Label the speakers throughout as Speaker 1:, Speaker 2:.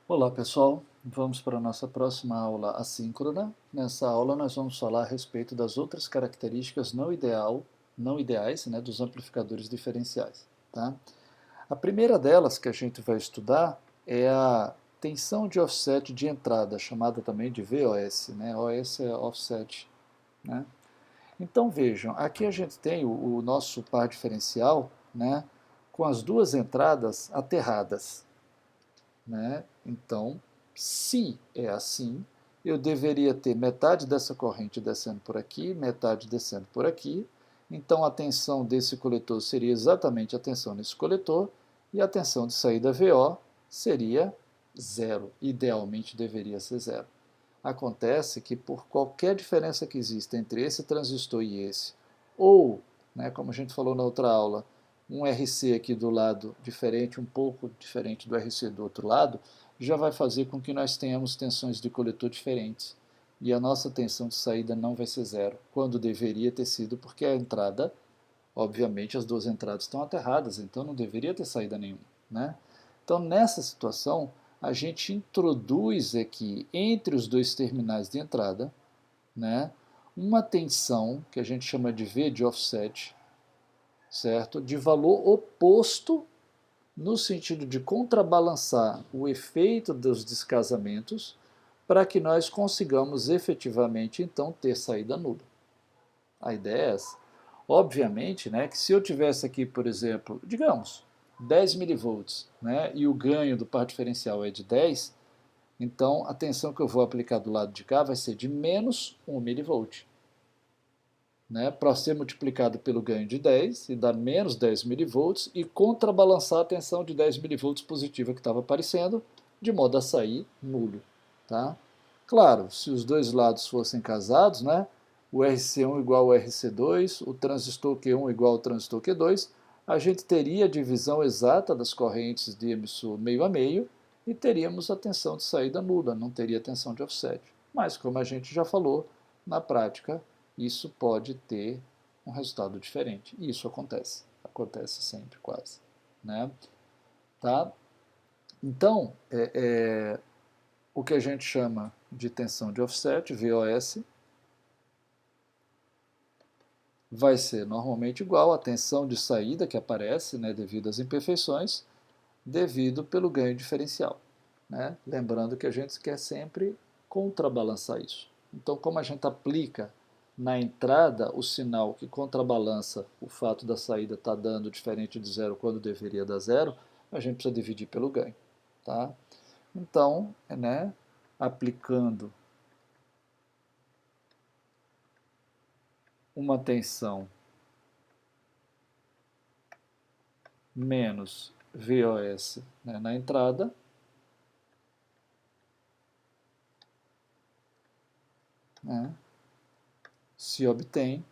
Speaker 1: Olá pessoal, vamos para a nossa próxima aula assíncrona. Nessa aula nós vamos falar a respeito das outras características não ideais, né, dos amplificadores diferenciais. Tá? A primeira delas que a gente vai estudar é a tensão de offset de entrada, chamada também de VOS, né? OS é offset. Né? Então vejam, aqui a gente tem o nosso par diferencial, né, com as duas entradas aterradas. Né? Então, se é assim, eu deveria ter metade dessa corrente descendo por aqui, metade descendo por aqui. Então, a tensão desse coletor seria exatamente a tensão nesse coletor, e a tensão de saída VO seria zero. Idealmente deveria ser zero. Acontece que por qualquer diferença que exista entre esse transistor e esse, ou, né, como a gente falou na outra aula, um RC aqui do lado diferente, um pouco diferente do RC do outro lado, já vai fazer com que nós tenhamos tensões de coletor diferentes. E a nossa tensão de saída não vai ser zero, quando deveria ter sido, porque a entrada, obviamente as duas entradas estão aterradas, então não deveria ter saída nenhuma. Né? Então nessa situação, a gente introduz aqui entre os dois terminais de entrada, né, uma tensão que a gente chama de V de offset, certo? De valor oposto no sentido de contrabalançar o efeito dos descasamentos para que nós consigamos efetivamente então ter saída nula. A ideia é essa. Obviamente, né, que se eu tivesse aqui, por exemplo, digamos, 10 milivolts, né, e o ganho do par diferencial é de 10, então a tensão que eu vou aplicar do lado de cá vai ser de menos 1 milivolt. Né, para ser multiplicado pelo ganho de 10 e dar menos 10 milivolts e contrabalançar a tensão de 10 milivolts positiva que estava aparecendo, de modo a sair nulo. Tá? Claro, se os dois lados fossem casados, né, o RC1 igual ao RC2, o transistor Q1 igual ao transistor Q2, a gente teria a divisão exata das correntes de emissor meio a meio e teríamos a tensão de saída nula, não teria tensão de offset. Mas, como a gente já falou, na prática, isso pode ter um resultado diferente. E isso acontece sempre quase. Né? Tá? Então, o que a gente chama de tensão de offset, VOS, vai ser normalmente igual à tensão de saída que aparece, né, devido às imperfeições, devido pelo ganho diferencial. Né? Lembrando que a gente quer sempre contrabalançar isso. Então, como a gente aplica na entrada o sinal que contrabalança o fato da saída estar dando diferente de zero quando deveria dar zero, a gente precisa dividir pelo ganho. Tá? Então, né, aplicando uma tensão menos VOS, né, na entrada, né, se obtém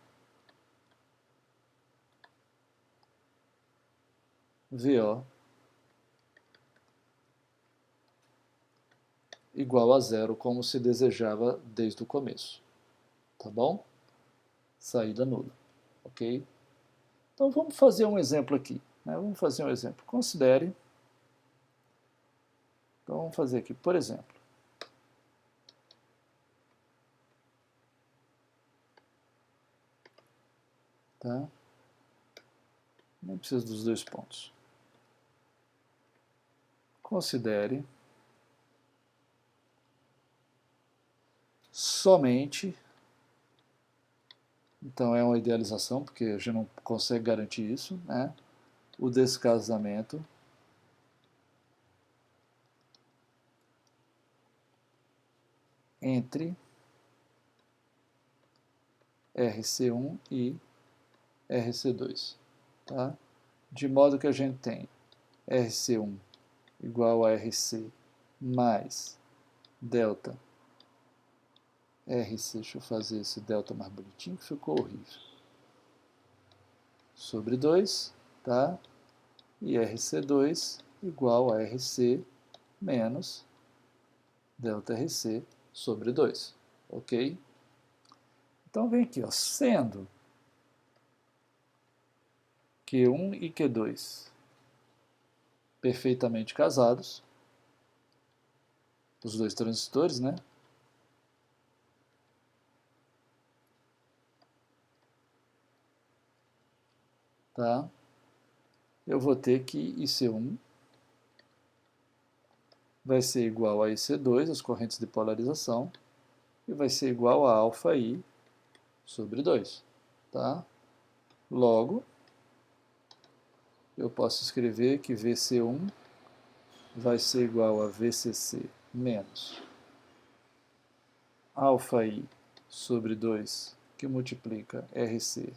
Speaker 1: VO igual a zero, como se desejava desde o começo. Tá bom? Saída nula. Ok? Então vamos fazer um exemplo aqui. Né? Vamos fazer um exemplo. Considere. Então vamos fazer aqui, por exemplo. Tá? Nem precisa dos dois pontos. Considere somente, então é uma idealização, porque a gente não consegue garantir isso, né? O descasamento entre RC1 e RC2. Tá? De modo que a gente tem RC1 igual a RC mais delta RC, deixa eu fazer esse delta mais bonitinho que ficou horrível, sobre 2, tá? E RC2 igual a RC menos delta RC sobre 2, ok? Então vem aqui, ó, sendo Q1 e Q2 perfeitamente casados, os dois transistores, né? Tá? Eu vou ter que IC1 vai ser igual a IC2, as correntes de polarização, e vai ser igual a αI sobre 2. Tá? Logo, eu posso escrever que VC1 vai ser igual a VCC menos αI sobre 2, que multiplica RC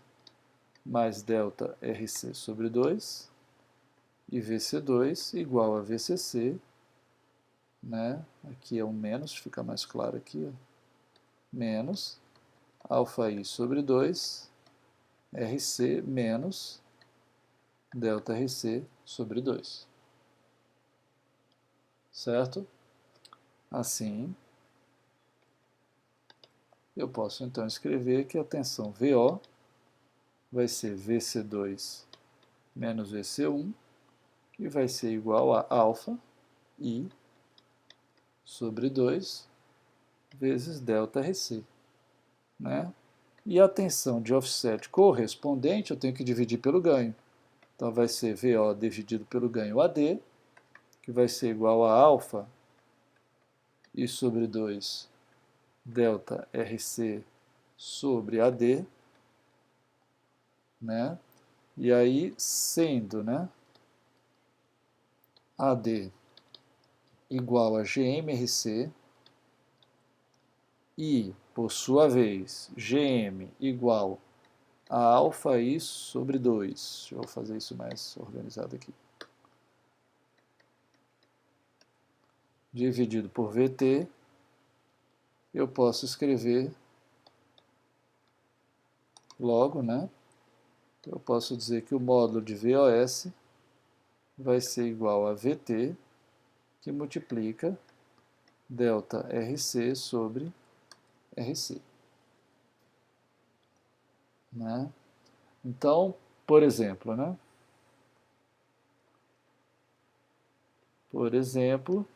Speaker 1: mais delta RC sobre 2, e VC2 igual a VCC, né? Aqui é um menos, fica mais claro aqui, ó. Menos αI sobre 2, RC menos delta RC sobre 2. Certo? Assim, eu posso então escrever que a tensão VO vai ser VC2 menos VC1, e vai ser igual a αI sobre 2 vezes delta RC. Né? E a tensão de offset correspondente eu tenho que dividir pelo ganho. Então vai ser VO dividido pelo ganho AD, que vai ser igual a I sobre 2 delta RC sobre AD, né? E aí, sendo, né, AD igual a GMRC e, por sua vez, GM igual a αI sobre 2. Deixa eu fazer isso mais organizado aqui. Dividido por VT, eu posso escrever logo, né? Eu posso dizer que o módulo de VOS vai ser igual a VT, que multiplica delta RC sobre RC. Né? Então, por exemplo, né? Por exemplo,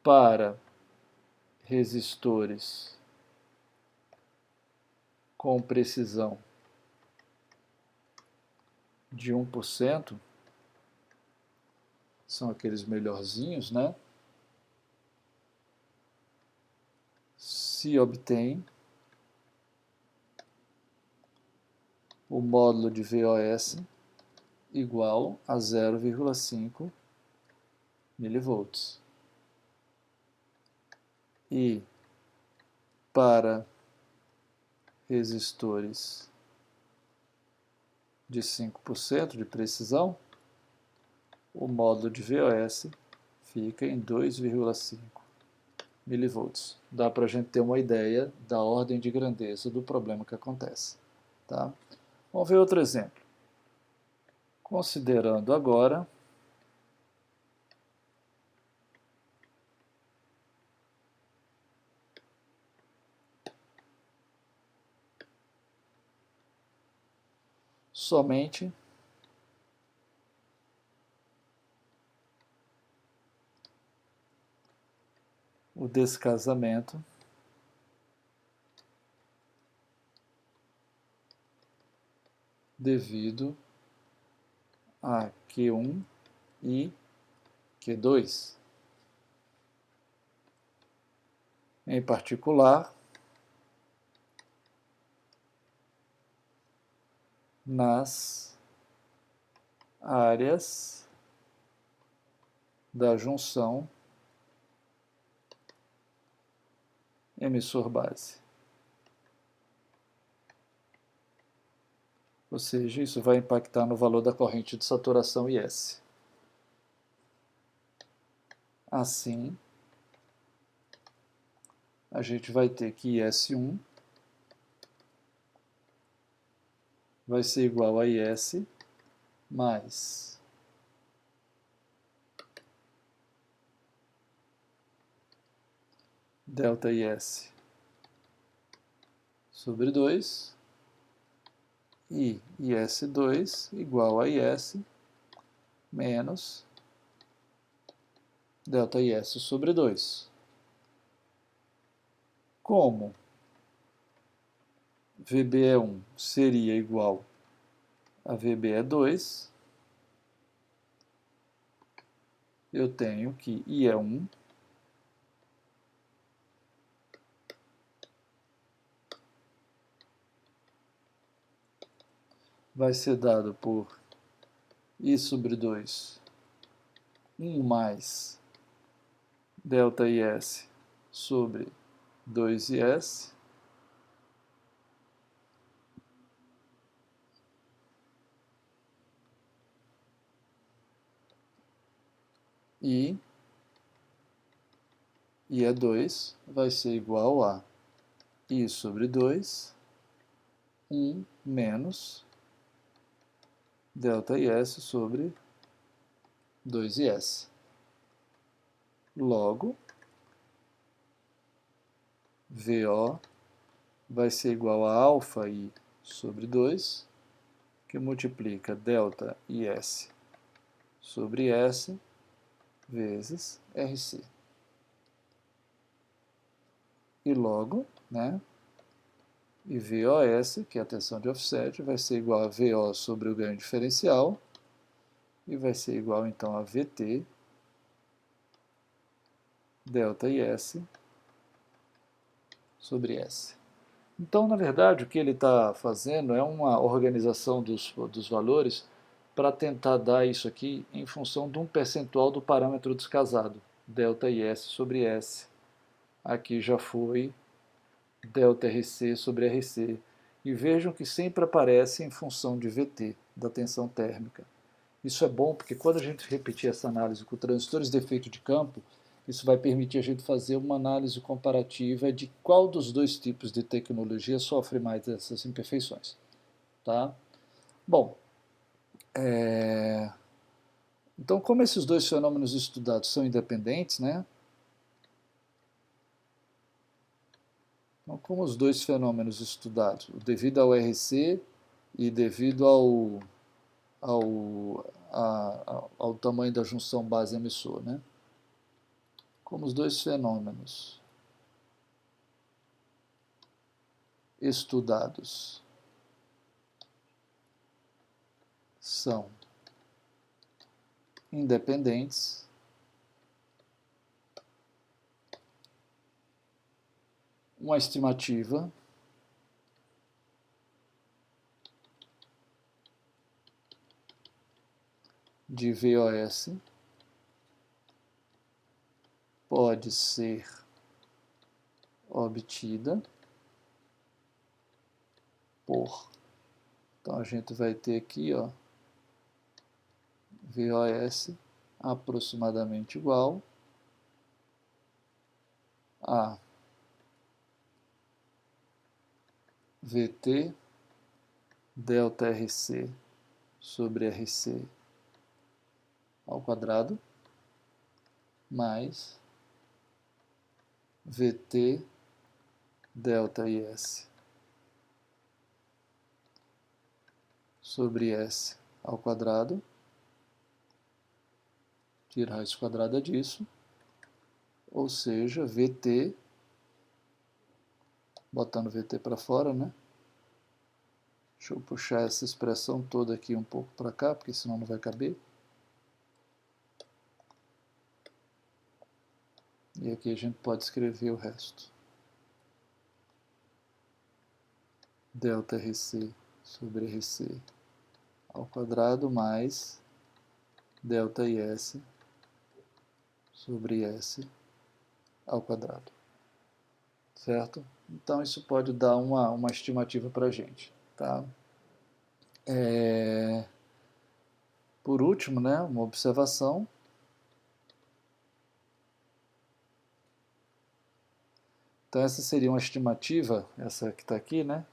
Speaker 1: para resistores com precisão de 1%, são aqueles melhorzinhos, né? Se obtém o módulo de VOS igual a 0,5 mV. E para resistores de 5% de precisão, o módulo de VOS fica em 2,5 mV. Dá para a gente ter uma ideia da ordem de grandeza do problema que acontece. Tá? Vamos ver outro exemplo. Considerando agora somente o descasamento devido a Q1 e Q2. Em particular, nas áreas da junção emissor-base. Ou seja, isso vai impactar no valor da corrente de saturação IS. Assim, a gente vai ter que IS1 vai ser igual a IS mais delta IS sobre 2 e IS2 igual a IS menos ΔIS sobre 2. Como VB é 1 seria igual a VB é 2, eu tenho que I é 1 vai ser dado por I sobre 2, 1 mais ΔIS sobre 2IS, e I é 2 vai ser igual a I sobre 2, 1 menos ΔIS sobre 2IS. Logo, VO vai ser igual a alfa I sobre 2, que multiplica delta IS sobre S vezes RC. E logo, né, e VOS, que é a tensão de offset, vai ser igual a VO sobre o ganho diferencial, e vai ser igual então a VT delta IS sobre S. Então, na verdade, o que ele está fazendo é uma organização dos valores para tentar dar isso aqui em função de um percentual do parâmetro descasado, delta IS sobre S. Aqui já foi delta RC sobre RC. E vejam que sempre aparece em função de VT, da tensão térmica. Isso é bom porque quando a gente repetir essa análise com transistores de efeito de campo, isso vai permitir a gente fazer uma análise comparativa de qual dos dois tipos de tecnologia sofre mais dessas imperfeições. Tá? Bom, então como esses dois fenômenos estudados são independentes, né? Então, como os dois fenômenos estudados, devido ao RC e devido ao tamanho da junção base-emissor, né? Como os dois fenômenos estudados são independentes, uma estimativa de VOS pode ser obtida por, então a gente vai ter aqui, ó, VOS aproximadamente igual a VT delta RC sobre RC ao quadrado mais VT delta IS sobre S ao quadrado, tirar a raiz quadrada disso, ou seja, VT, botando VT para fora, né? Deixa eu puxar essa expressão toda aqui um pouco para cá, porque senão não vai caber. E aqui a gente pode escrever o resto. Delta RC sobre RC ao quadrado mais delta IS sobre S ao quadrado. Certo? Então isso pode dar uma estimativa para a gente. Tá? Por último, né, uma observação. Então essa seria uma estimativa, essa que está aqui, né,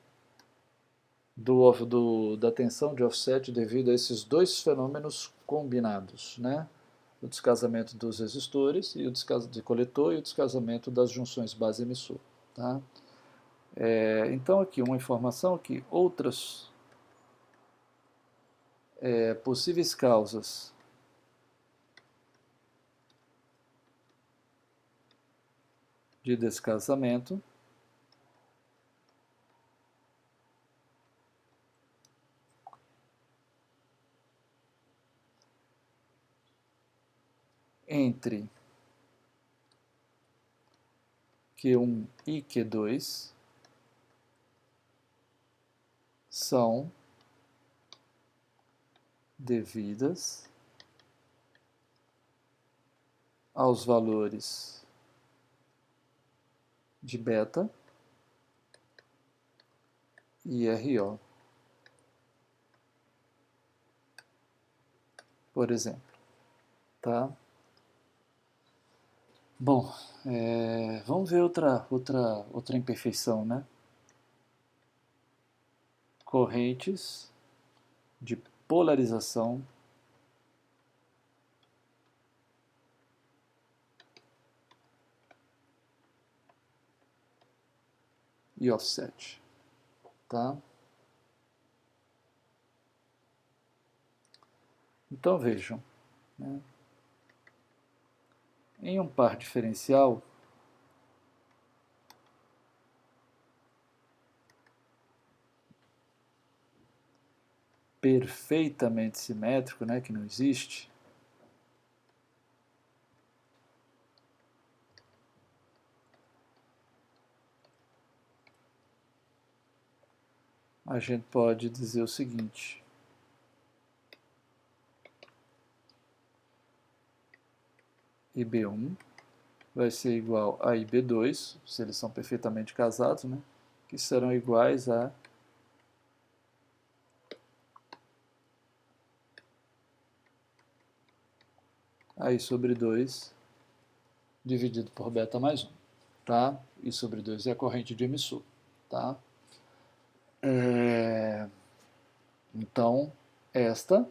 Speaker 1: da tensão de offset devido a esses dois fenômenos combinados, né, o descasamento dos resistores e o descasamento de coletor e o descasamento das junções base-emissor. Tá? Então aqui uma informação que outras possíveis causas de descasamento entre Q1 e Q2 são devidas aos valores de beta e RO, por exemplo, tá? Bom, vamos ver outra imperfeição, né? Correntes de polarização e offset, tá? Então vejam, né? Em um par diferencial, perfeitamente simétrico, né, que não existe, a gente pode dizer o seguinte: IB1 vai ser igual a IB2, se eles são perfeitamente casados, né, que serão iguais a I sobre 2 dividido por beta mais 1, tá? I sobre 2 é a corrente de emissor, tá? Então, esta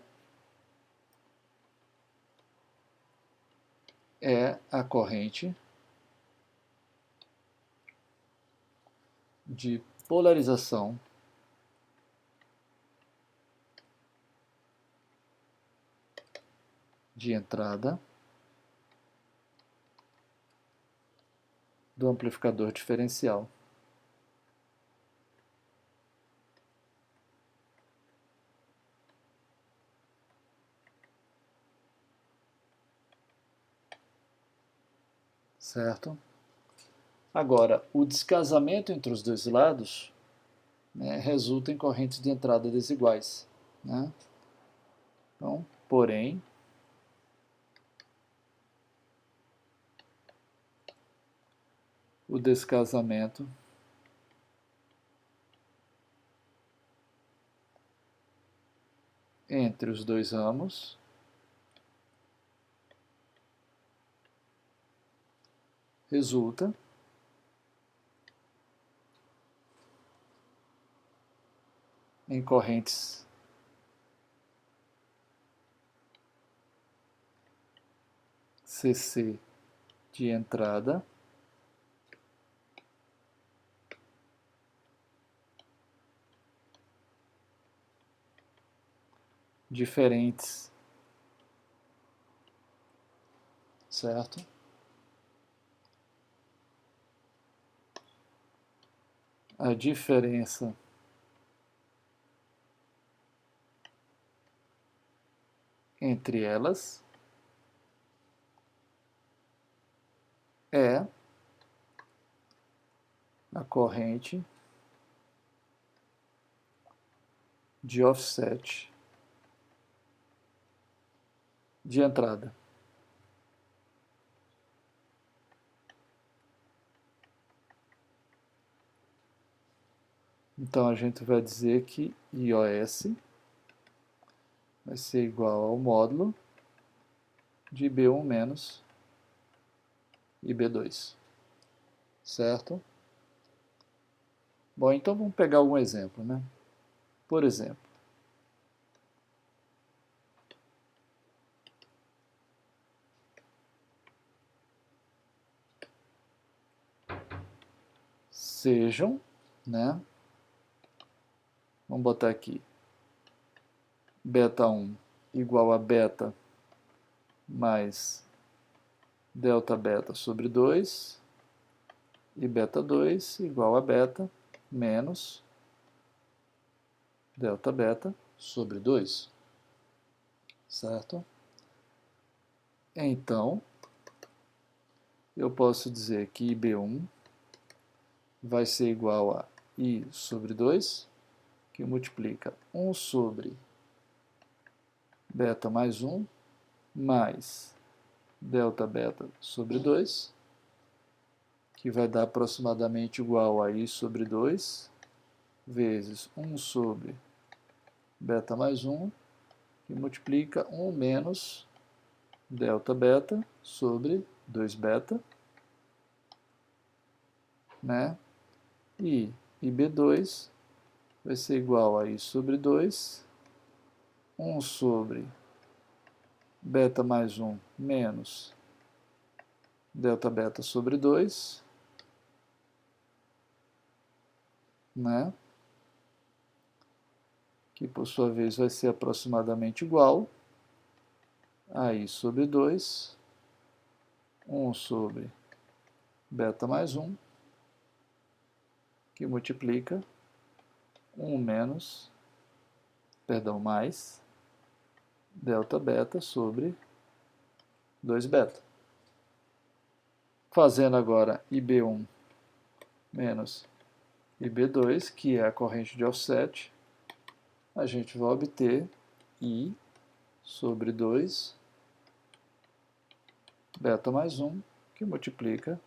Speaker 1: é a corrente de polarização de entrada do amplificador diferencial. Certo? Agora, o descasamento entre os dois lados, né, resulta em correntes de entrada desiguais, né? Então, porém, o descasamento entre os dois ramos resulta em correntes CC de entrada diferentes, certo? A diferença entre elas é a corrente de offset de entrada. Então a gente vai dizer que IOS vai ser igual ao módulo de IB1 menos IB2, certo? Bom, então vamos pegar algum exemplo, né? Por exemplo, sejam, né? Vamos botar aqui beta 1 igual a beta mais delta beta sobre 2, e beta 2 igual a beta menos delta beta sobre 2, certo? Então, eu posso dizer que IB1 vai ser igual a I sobre 2, que multiplica 1 sobre beta mais 1, mais delta beta sobre 2, que vai dar aproximadamente igual a I sobre 2, vezes 1 sobre beta mais 1, que multiplica 1 menos delta beta sobre 2 beta, né? E IB2 vai ser igual a I sobre 2, 1 sobre beta mais 1 menos delta beta sobre 2, né? Que por sua vez vai ser aproximadamente igual a I sobre 2, 1 sobre beta mais 1, que multiplica 1 menos, perdão, mais delta beta sobre 2 beta. Fazendo agora IB1 menos IB2, que é a corrente de offset, a gente vai obter I sobre 2 beta mais 1, que multiplica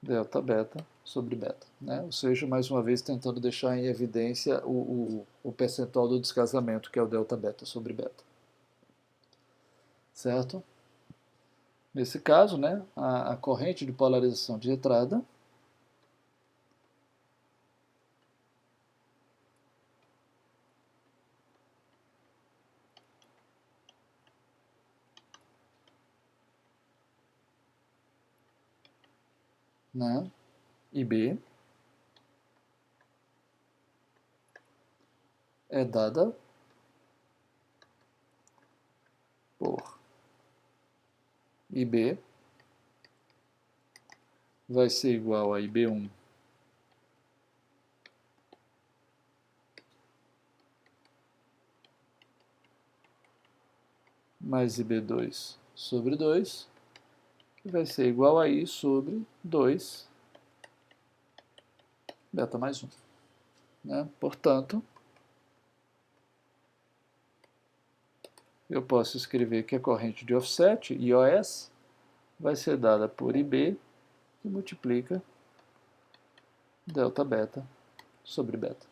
Speaker 1: delta beta sobre beta, né? Ou seja, mais uma vez tentando deixar em evidência o percentual do descasamento, que é o delta beta sobre beta. Certo? Nesse caso, né, a corrente de polarização de entrada né, IB é dada por IB vai ser igual a IB1 mais IB2 sobre 2, que vai ser igual a I sobre 2 beta mais 1. Né? Portanto, eu posso escrever que a corrente de offset, IOS, vai ser dada por IB, que multiplica delta beta sobre beta.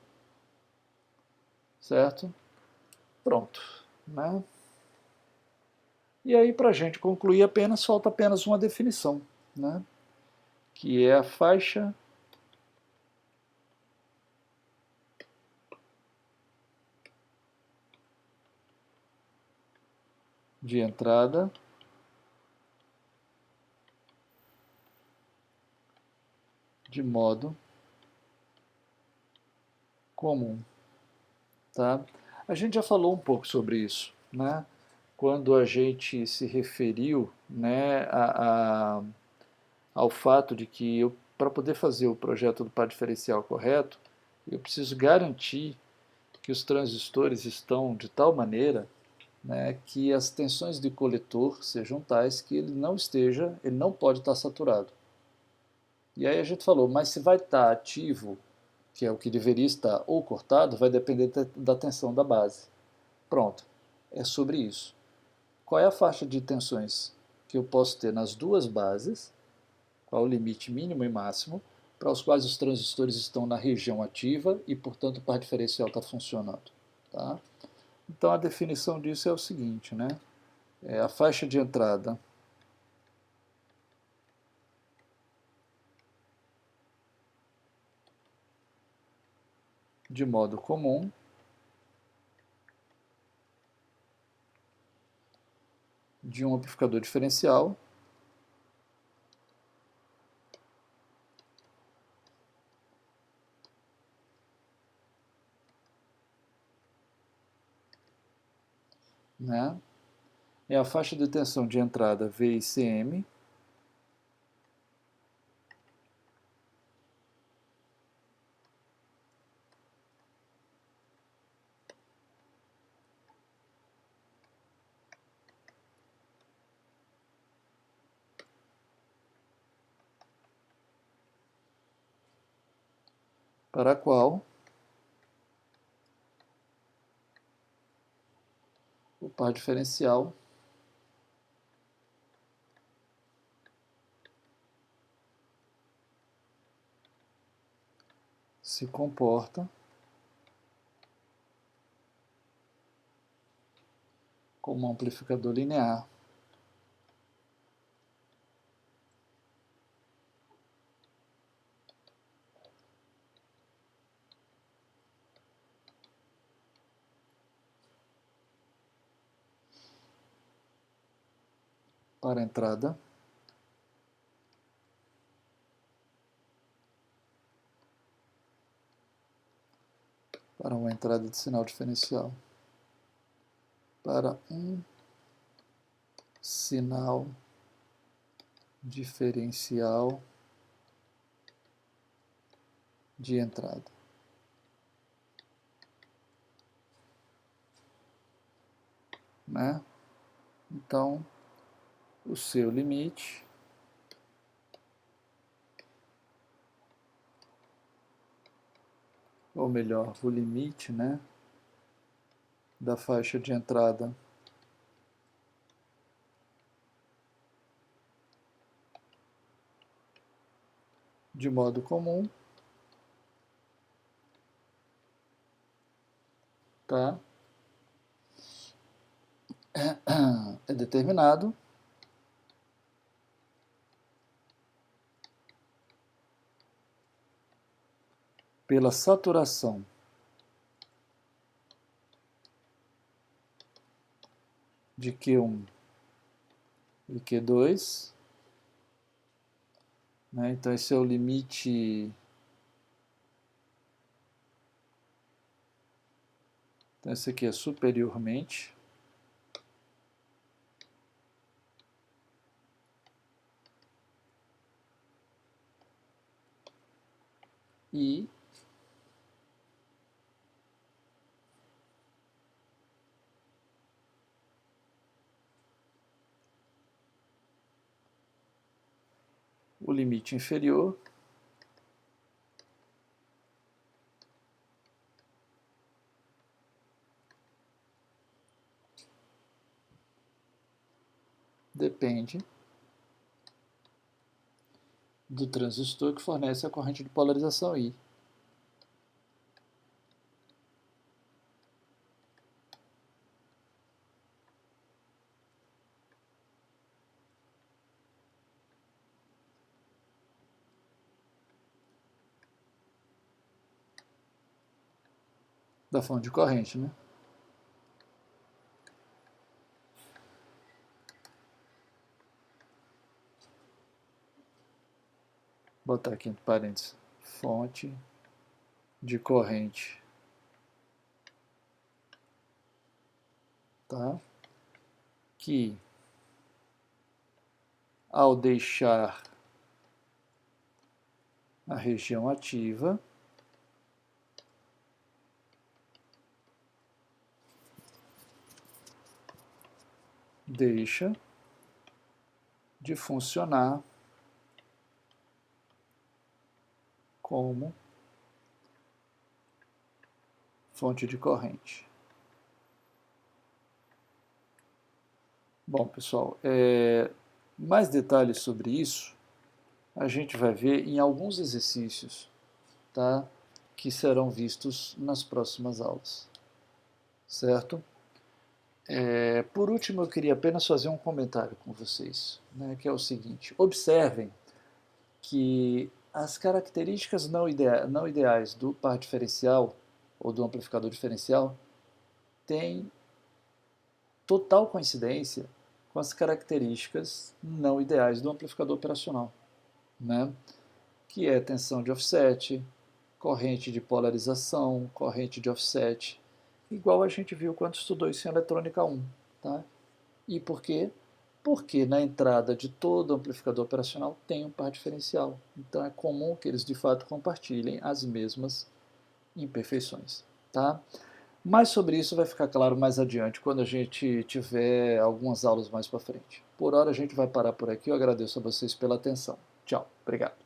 Speaker 1: Certo? Pronto. Né? E aí, para a gente concluir, falta apenas uma definição, né? Que é a faixa de entrada de modo comum. Tá? A gente já falou um pouco sobre isso, né? Quando a gente se referiu, né, ao fato de que eu, para poder fazer o projeto do par diferencial correto, eu preciso garantir que os transistores estão de tal maneira, né, que as tensões de coletor sejam tais que ele não pode estar saturado. E aí a gente falou, mas se vai estar ativo, que é o que deveria estar, ou cortado, vai depender da tensão da base. Pronto, é sobre isso. Qual é a faixa de tensões que eu posso ter nas duas bases, qual o limite mínimo e máximo, para os quais os transistores estão na região ativa e, portanto, o par diferencial está funcionando. Tá? Então, a definição disso é o seguinte, né? É a faixa de entrada de modo comum de um amplificador diferencial né? É a faixa de tensão de entrada VICM para a qual o par diferencial se comporta como um amplificador linear para a entrada para uma entrada de sinal diferencial para um sinal diferencial de entrada. Né? Então, o seu limite ou melhor, o limite, né, da faixa de entrada de modo comum, tá? É determinado pela saturação de Q1 e Q2, né? Então esse é o limite, então esse aqui é superiormente, e o limite inferior depende do transistor que fornece a corrente de polarização I. Da fonte de corrente, né? Vou botar aqui entre parênteses, fonte de corrente, tá? Que ao deixar a região ativa, deixa de funcionar como fonte de corrente. Bom, pessoal, mais detalhes sobre isso a gente vai ver em alguns exercícios, tá? Que serão vistos nas próximas aulas, certo? Por último, eu queria apenas fazer um comentário com vocês, né, que é o seguinte: observem que as características não ideais do par diferencial ou do amplificador diferencial têm total coincidência com as características não ideais do amplificador operacional, né? Que é tensão de offset, corrente de polarização, corrente de offset, igual a gente viu quando estudou isso em eletrônica 1. Tá? E por quê? Porque na entrada de todo amplificador operacional tem um par diferencial. Então é comum que eles de fato compartilhem as mesmas imperfeições. Tá? Mais sobre isso vai ficar claro mais adiante, quando a gente tiver algumas aulas mais para frente. Por hora a gente vai parar por aqui. Eu agradeço a vocês pela atenção. Tchau. Obrigado.